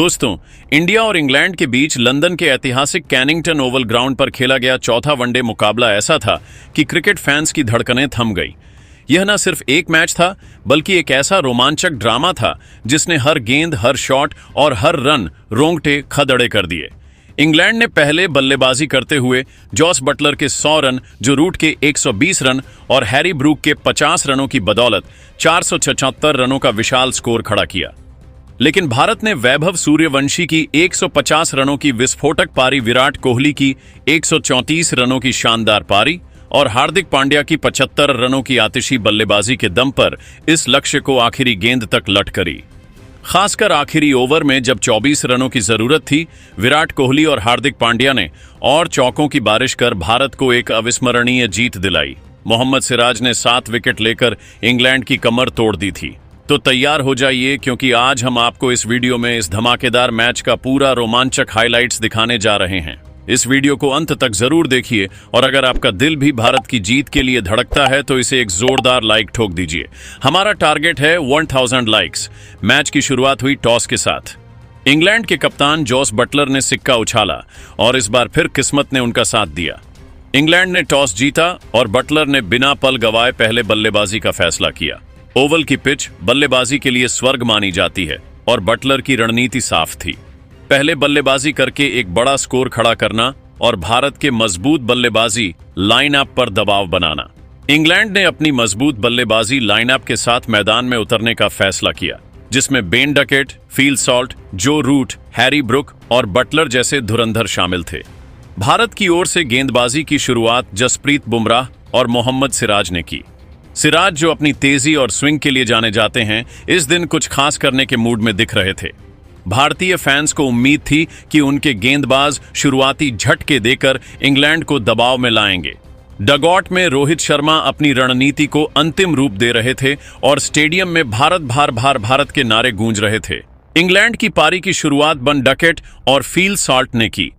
दोस्तों, इंडिया और इंग्लैंड के बीच लंदन के ऐतिहासिक कैनिंगटन ओवल ग्राउंड पर खेला गया चौथा वनडे मुकाबला ऐसा था कि क्रिकेट फैंस की धड़कनें थम गई। यह न सिर्फ एक मैच था, बल्कि एक ऐसा रोमांचक ड्रामा था जिसने हर गेंद, हर शॉट और हर रन रोंगटे खड़े कर दिए। इंग्लैंड ने पहले बल्लेबाजी करते हुए जॉस बटलर के 100 रन, जो रूट के 120 रन और हैरी ब्रूक के 50 रनों की बदौलत 476 रनों का विशाल स्कोर खड़ा किया। लेकिन भारत ने वैभव सूर्यवंशी की 150 रनों की विस्फोटक पारी, विराट कोहली की 134 रनों की शानदार पारी और हार्दिक पांड्या की 75 रनों की आतिशी बल्लेबाजी के दम पर इस लक्ष्य को आखिरी गेंद तक लट करी। खासकर आखिरी ओवर में जब 24 रनों की जरूरत थी, विराट कोहली और हार्दिक पांड्या ने और चौकों की बारिश कर भारत को एक अविस्मरणीय जीत दिलाई। मोहम्मद सिराज ने 7 विकेट लेकर इंग्लैंड की कमर तोड़ दी थी। तो तैयार हो जाइए, क्योंकि आज हम आपको इस वीडियो में इस धमाकेदार मैच का पूरा रोमांचक हाइलाइट्स दिखाने जा रहे हैं। इस वीडियो को अंत तक जरूर देखिए और अगर आपका दिल भी भारत की जीत के लिए धड़कता है तो इसे एक जोरदार लाइक ठोक दीजिए। हमारा टारगेट है 1000 लाइक्स। मैच की शुरुआत हुई टॉस के साथ। इंग्लैंड के कप्तान जॉस बटलर ने सिक्का उछाला और इस बार फिर किस्मत ने उनका साथ दिया। इंग्लैंड ने टॉस जीता और बटलर ने बिना पल गवाए पहले बल्लेबाजी का फैसला किया। ओवल की पिच बल्लेबाजी के लिए स्वर्ग मानी जाती है और बटलर की रणनीति साफ थी। पहले बल्लेबाजी करके एक बड़ा स्कोर खड़ा करना और भारत के मजबूत बल्लेबाजी लाइनअप पर दबाव बनाना। इंग्लैंड ने अपनी मजबूत बल्लेबाजी लाइनअप के साथ मैदान में उतरने का फैसला किया, जिसमें बेन डकेट, फील सॉल्ट, जो रूट, हैरी ब्रूक और बटलर जैसे धुरंधर शामिल थे। भारत की ओर से गेंदबाजी की शुरुआत जसप्रीत बुमराह और मोहम्मद सिराज ने की। सिराज, जो अपनी तेजी और स्विंग के लिए जाने जाते हैं, इस दिन कुछ खास करने के मूड में दिख रहे थे। भारतीय फैंस को उम्मीद थी कि उनके गेंदबाज शुरुआती झटके देकर इंग्लैंड को दबाव में लाएंगे। डगआउट में रोहित शर्मा अपनी रणनीति को अंतिम रूप दे रहे थे और स्टेडियम में भारत भार भार भारत के नारे गूंज रहे थे। इंग्लैंड की पारी की शुरुआत बन डकेट और फील सॉल्ट ने की।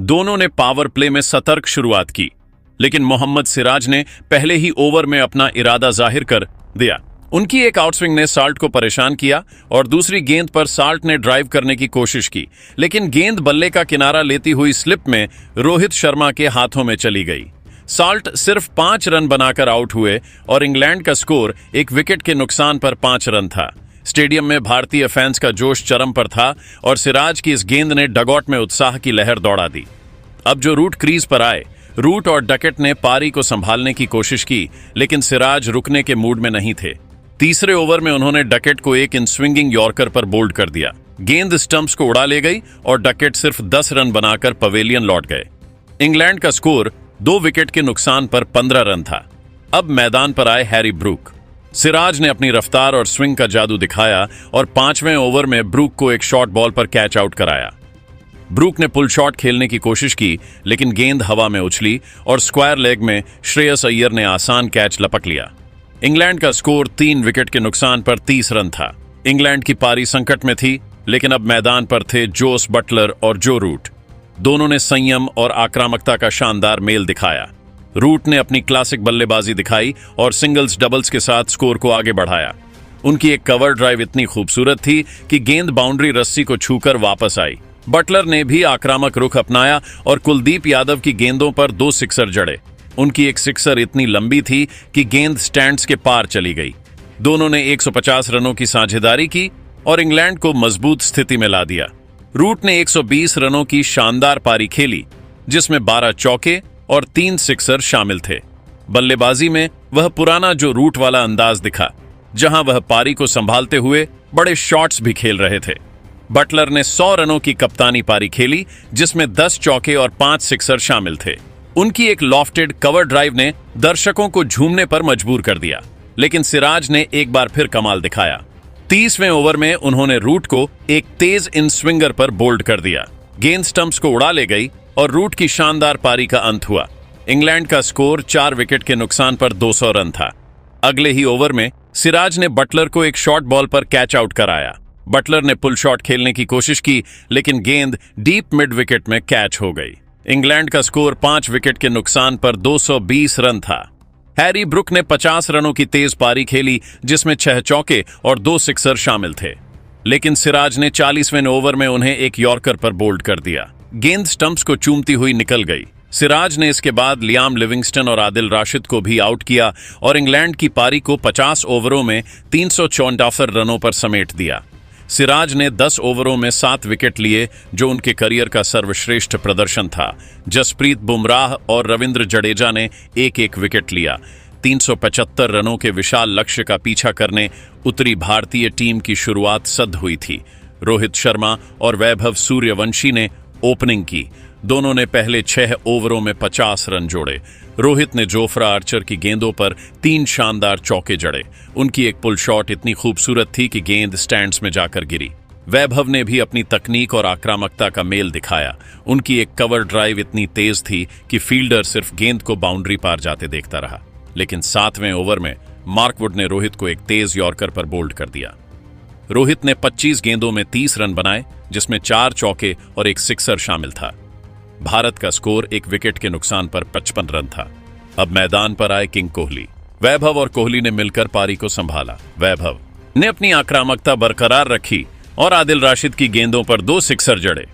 दोनों ने पावर प्ले में सतर्क शुरुआत की, लेकिन मोहम्मद सिराज ने पहले ही ओवर में अपना इरादा जाहिर कर दिया। उनकी एक आउटस्विंग ने साल्ट को परेशान किया और दूसरी गेंद पर साल्ट ने ड्राइव करने की कोशिश की, लेकिन गेंद बल्ले का किनारा लेती हुई स्लिप में रोहित शर्मा के हाथों में चली गई। साल्ट सिर्फ 5 रन बनाकर आउट हुए और इंग्लैंड का स्कोर एक विकेट के नुकसान पर 5 रन था। स्टेडियम में भारतीय फैंस का जोश चरम पर था और सिराज की इस गेंद ने डगआउट में उत्साह की लहर दौड़ा दी। अब जो रूट क्रीज पर आए, रूट और डकेट ने पारी को संभालने की कोशिश की, लेकिन सिराज रुकने के मूड में नहीं थे। तीसरे ओवर में उन्होंने डकेट को एक इन स्विंगिंग यॉर्कर पर बोल्ड कर दिया। गेंद स्टंप्स को उड़ा ले गई और डकेट सिर्फ 10 रन बनाकर पवेलियन लौट गए। इंग्लैंड का स्कोर 2 विकेट के नुकसान पर 15 रन था। अब मैदान पर आए हैरी ब्रूक। सिराज ने अपनी रफ्तार और स्विंग का जादू दिखाया और 5वें ओवर में ब्रूक को एक शॉर्ट बॉल पर कैच आउट कराया। ब्रूक ने पुल शॉट खेलने की कोशिश की, लेकिन गेंद हवा में उछली और स्क्वायर लेग में श्रेयस अय्यर ने आसान कैच लपक लिया। इंग्लैंड का स्कोर 3 विकेट के नुकसान पर 30 रन था। इंग्लैंड की पारी संकट में थी, लेकिन अब मैदान पर थे जोस बटलर और जो रूट। दोनों ने संयम और आक्रामकता का शानदार मेल दिखाया। रूट ने अपनी क्लासिक बल्लेबाजी दिखाई और सिंगल्स डबल्स के साथ स्कोर को आगे बढ़ाया। उनकी एक कवर ड्राइव इतनी खूबसूरत थी कि गेंद बाउंड्री रस्सी को छूकर वापस आई। बटलर ने भी आक्रामक रुख अपनाया और कुलदीप यादव की गेंदों पर 2 सिक्सर जड़े। उनकी एक सिक्सर इतनी लंबी थी कि गेंद स्टैंड्स के पार चली गई। दोनों ने 150 रनों की साझेदारी की और इंग्लैंड को मजबूत स्थिति में ला दिया। रूट ने 120 रनों की शानदार पारी खेली, जिसमें 12 चौके और 3 सिक्सर शामिल थे। बल्लेबाजी में वह पुराना जो रूट वाला अंदाज दिखा, जहां वह पारी को संभालते हुए बड़े शॉट्स भी खेल रहे थे। बटलर ने 100 रनों की कप्तानी पारी खेली, जिसमें 10 चौके और 5 सिक्सर शामिल थे। उनकी एक लॉफ्टेड कवर ड्राइव ने दर्शकों को झूमने पर मजबूर कर दिया, लेकिन सिराज ने एक बार फिर कमाल दिखाया। 30वें ओवर में उन्होंने रूट को एक तेज इन स्विंगर पर बोल्ड कर दिया। गेंद स्टंप्स को उड़ा ले गई और रूट की शानदार पारी का अंत हुआ। इंग्लैंड का स्कोर 4 विकेट के नुकसान पर 200 रन था। अगले ही ओवर में सिराज ने बटलर को एक शॉर्ट बॉल पर कैच आउट कराया। बटलर ने पुल शॉट खेलने की कोशिश की, लेकिन गेंद डीप मिड विकेट में कैच हो गई। इंग्लैंड का स्कोर 5 विकेट के नुकसान पर 220 रन था। हैरी ब्रूक ने 50 रनों की तेज पारी खेली, जिसमें 6 चौके और 2 सिक्सर शामिल थे। लेकिन सिराज ने 40वें ओवर में उन्हें एक यॉर्कर पर बोल्ड कर दिया। गेंद स्टंप्स को चूमती हुई निकल गई। सिराज ने इसके बाद लियाम लिविंगस्टन और आदिल राशिद को भी आउट किया और इंग्लैंड की पारी को 50 ओवरों में 374 रनों पर समेट दिया। सिराज ने 10 ओवरों में 7 विकेट लिए, जो उनके करियर का सर्वश्रेष्ठ प्रदर्शन था। जसप्रीत बुमराह और रविंद्र जडेजा ने एक एक विकेट लिया। 375 रनों के विशाल लक्ष्य का पीछा करने उतरी भारतीय टीम की शुरुआत सध हुई थी। रोहित शर्मा और वैभव सूर्यवंशी ने ओपनिंग की। दोनों ने पहले 6 ओवरों में 50 रन जोड़े। रोहित ने जोफ्रा आर्चर की गेंदों पर 3 शानदार चौके जड़े। उनकी एक पुल शॉट इतनी खूबसूरत थी कि गेंद स्टैंड्स में जाकर गिरी। वैभव ने भी अपनी तकनीक और आक्रामकता का मेल दिखाया। उनकी एक कवर ड्राइव इतनी तेज थी कि फील्डर सिर्फ गेंद को बाउंड्री पार जाते देखता रहा। लेकिन 7वें ओवर में मार्कवुड ने रोहित को एक तेज यॉर्कर पर बोल्ड कर दिया। रोहित ने 25 गेंदों में 30 रन बनाए, जिसमें 4 चौके और एक सिक्सर शामिल था। भारत का स्कोर 1 विकेट के नुकसान पर 55 रन था। अब मैदान पर आए किंग कोहली। वैभव और कोहली ने मिलकर पारी को संभाला। वैभव ने अपनी आक्रामकता बरकरार रखी और आदिल राशिद की गेंदों पर 2 सिक्सर जड़े।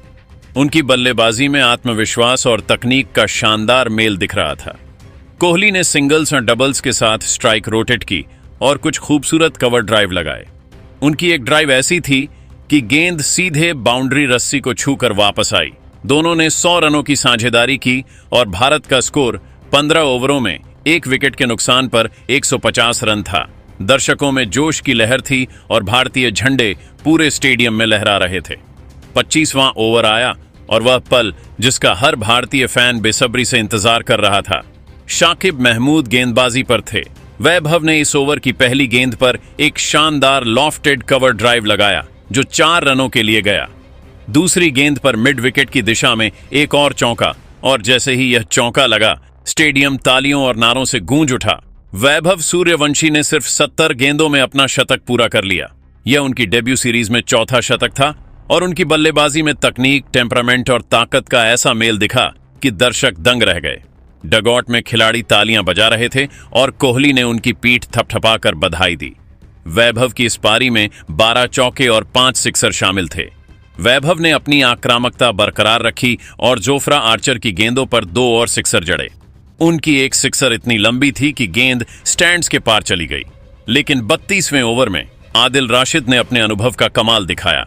उनकी बल्लेबाजी में आत्मविश्वास और तकनीक का शानदार मेल दिख रहा था। कोहली ने सिंगल्स और डबल्स के साथ स्ट्राइक रोटेट की और कुछ खूबसूरत कवर ड्राइव लगाए। उनकी एक ड्राइव ऐसी थी कि गेंद सीधे बाउंड्री रस्सी को छूकर वापस आई। दोनों ने 100 रनों की साझेदारी की और भारत का स्कोर 15 ओवरों में 1 विकेट के नुकसान पर 150 रन था। दर्शकों में जोश की लहर थी और भारतीय झंडे पूरे स्टेडियम में लहरा रहे थे। 25वां ओवर आया और वह पल जिसका हर भारतीय फैन बेसब्री से इंतजार कर रहा था। शाकिब महमूद गेंदबाजी पर थे। वैभव ने इस ओवर की पहली गेंद पर एक शानदार लॉफ्टेड कवर ड्राइव लगाया, जो 4 रनों के लिए गया। दूसरी गेंद पर मिड विकेट की दिशा में एक और चौका, और जैसे ही यह चौका लगा, स्टेडियम तालियों और नारों से गूंज उठा। वैभव सूर्यवंशी ने सिर्फ 70 गेंदों में अपना शतक पूरा कर लिया। यह उनकी डेब्यू सीरीज में चौथा शतक था और उनकी बल्लेबाजी में तकनीक, टेम्परामेंट और ताकत का ऐसा मेल दिखा कि दर्शक दंग रह गए। डगआउट में खिलाड़ी तालियां बजा रहे थे और कोहली ने उनकी पीठ थपथपाकर बधाई दी। वैभव की इस पारी में 12 चौके और 5 सिक्सर शामिल थे। वैभव ने अपनी आक्रामकता बरकरार रखी और जोफ्रा आर्चर की गेंदों पर 2 और सिक्सर जड़े। उनकी एक सिक्सर इतनी लंबी थी कि गेंद स्टैंड्स के पार चली गई। लेकिन 32वें ओवर में आदिल राशिद ने अपने अनुभव का कमाल दिखाया।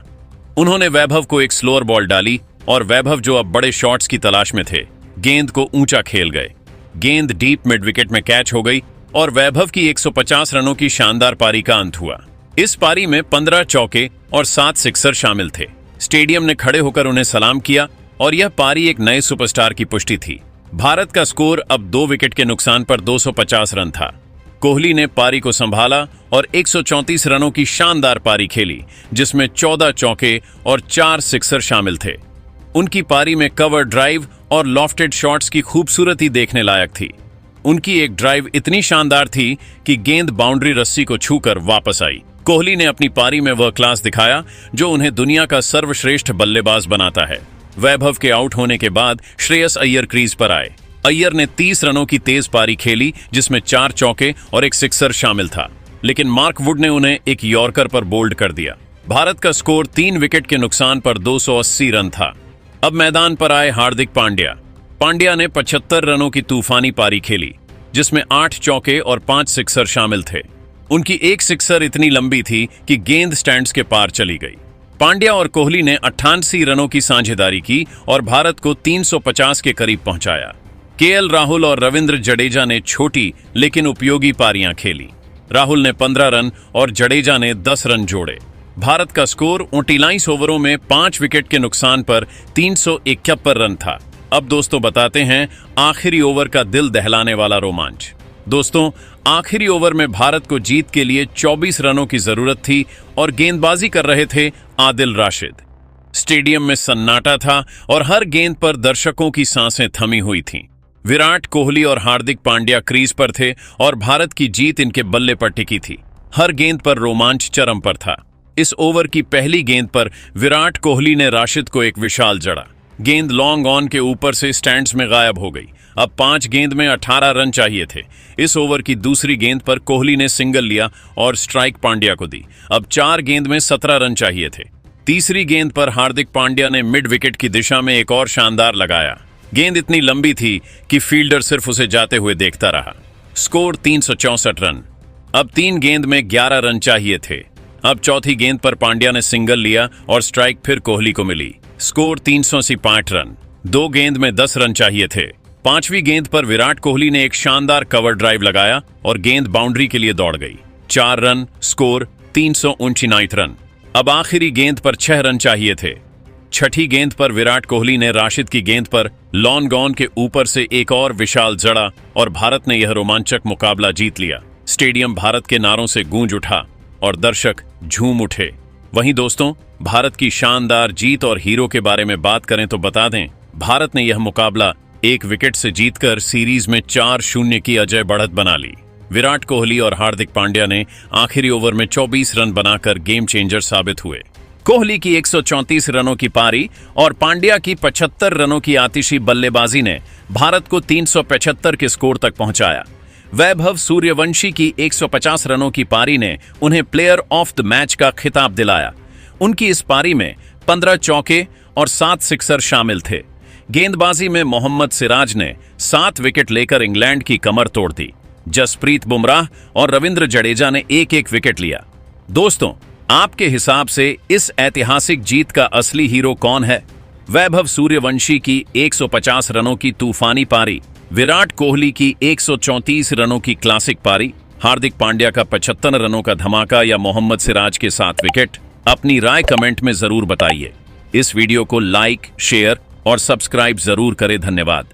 उन्होंने वैभव को एक स्लोअर बॉल डाली और वैभव, जो अब बड़े शॉट्स की तलाश में थे, गेंद को ऊंचा खेल गए। गेंद डीप मिड विकेट में कैच हो गई और वैभव की 150 रनों की शानदार पारी का अंत हुआ। इस पारी में 15 चौके और 7 सिक्सर शामिल थे। स्टेडियम ने खड़े होकर उन्हें सलाम किया और यह पारी एक नए सुपरस्टार की पुष्टि थी। भारत का स्कोर अब 2 विकेट के नुकसान पर 250 रन था। कोहली ने पारी को संभाला और 134 रनों की शानदार पारी खेली, जिसमें 14 चौके और 4 सिक्सर शामिल थे। उनकी पारी में कवर ड्राइव और लॉफ्टेड शॉट्स की खूबसूरती देखने लायक थी। उनकी एक ड्राइव इतनी शानदार थी कि गेंद बाउंड्री रस्सी को छूकर वापस आई। कोहली ने अपनी पारी में वह क्लास दिखाया जो उन्हें दुनिया का सर्वश्रेष्ठ बल्लेबाज बनाता है। वैभव के आउट होने के बाद श्रेयस अय्यर क्रीज पर आए। अय्यर ने 30 रनों की तेज पारी खेली, जिसमें 4 चौके और एक सिक्सर शामिल था। लेकिन मार्कवुड ने उन्हें एक यॉर्कर पर बोल्ड कर दिया। भारत का स्कोर 3 विकेट के नुकसान पर 280 रन था। अब मैदान पर आए हार्दिक पांड्या। पांड्या ने 75 रनों की तूफानी पारी खेली, जिसमें 8 चौके और 5 सिक्सर शामिल थे। उनकी एक सिक्सर इतनी लंबी थी कि गेंद स्टैंड्स के पार चली गई। पांड्या और कोहली ने 88 रनों की साझेदारी की और भारत को 350 के करीब पहुंचाया। केएल राहुल और रविंद्र जडेजा ने छोटी लेकिन उपयोगी पारियां खेली। राहुल ने 15 रन और जडेजा ने 10 रन जोड़े। भारत का स्कोर 39 ओवरों में 5 विकेट के नुकसान पर 371 रन था। अब दोस्तों बताते हैं आखिरी ओवर का दिल दहलाने वाला रोमांच। दोस्तों, आखिरी ओवर में भारत को जीत के लिए 24 रनों की जरूरत थी और गेंदबाजी कर रहे थे आदिल राशिद। स्टेडियम में सन्नाटा था और हर गेंद पर दर्शकों की सांसें थमी हुई थीं। विराट कोहली और हार्दिक पांड्या क्रीज पर थे और भारत की जीत इनके बल्ले पर टिकी थी। हर गेंद पर रोमांच चरम पर था। इस ओवर की पहली गेंद पर विराट कोहली ने राशिद को एक विशाल जड़ा। गेंद लॉन्ग ऑन के ऊपर से स्टैंड्स में गायब हो गई। अब 5 गेंद में 18 रन चाहिए थे। इस ओवर की दूसरी गेंद पर कोहली ने सिंगल लिया और स्ट्राइक पांड्या को दी। अब 4 गेंद में 17 रन चाहिए थे। तीसरी गेंद पर हार्दिक पांड्या ने मिड विकेट की दिशा में एक और शानदार लगाया। गेंद इतनी लंबी थी कि फील्डर सिर्फ उसे जाते हुए देखता रहा। Score 364 run. अब 3 गेंद में 11 रन चाहिए थे। अब चौथी गेंद पर पांड्या ने सिंगल लिया और स्ट्राइक फिर कोहली को मिली। Score 365 run. 2 गेंद में 10 रन चाहिए थे। 5वीं गेंद पर विराट कोहली ने एक शानदार कवर ड्राइव लगाया और गेंद बाउंड्री के लिए दौड़ गई। 4 रन। Score 359 run. अब आखिरी गेंद पर 6 रन चाहिए थे। छठी गेंद पर विराट कोहली ने राशिद की गेंद पर लॉन्ग ऑन के ऊपर से एक और विशाल जड़ा और भारत ने यह रोमांचक मुकाबला जीत लिया। स्टेडियम भारत के नारों से गूंज उठा और दर्शक झूम उठे। वहीं दोस्तों, भारत की शानदार जीत और हीरो के बारे में बात करें तो बता दें, भारत ने यह मुकाबला 1 विकेट से जीतकर सीरीज में 4-0 की अजय बढ़त बना ली। विराट कोहली और हार्दिक पांड्या ने आखिरी ओवर में 24 रन बनाकर गेम चेंजर साबित हुए। कोहली की 134 रनों की पारी और पांड्या की 75 रनों की आतिशी बल्लेबाजी ने भारत को 375 के स्कोर तक पहुंचाया। वैभव सूर्यवंशी की 150 रनों की पारी ने उन्हें प्लेयर ऑफ द मैच का खिताब दिलाया। उनकी इस पारी में 15 चौके और 7 सिक्सर शामिल थे। गेंदबाजी में मोहम्मद सिराज ने 7 विकेट लेकर इंग्लैंड की कमर तोड़ दी। जसप्रीत बुमराह और रविंद्र जडेजा ने 1-1 विकेट लिया। दोस्तों, आपके हिसाब से इस ऐतिहासिक जीत का असली हीरो कौन है? वैभव सूर्यवंशी की 150 रनों की तूफानी पारी, विराट कोहली की 134 रनों की क्लासिक पारी, हार्दिक पांड्या का 75 रनों का धमाका या मोहम्मद सिराज के 7 विकेट? अपनी राय कमेंट में जरूर बताइए। इस वीडियो को लाइक, शेयर और सब्सक्राइब जरूर करें। धन्यवाद।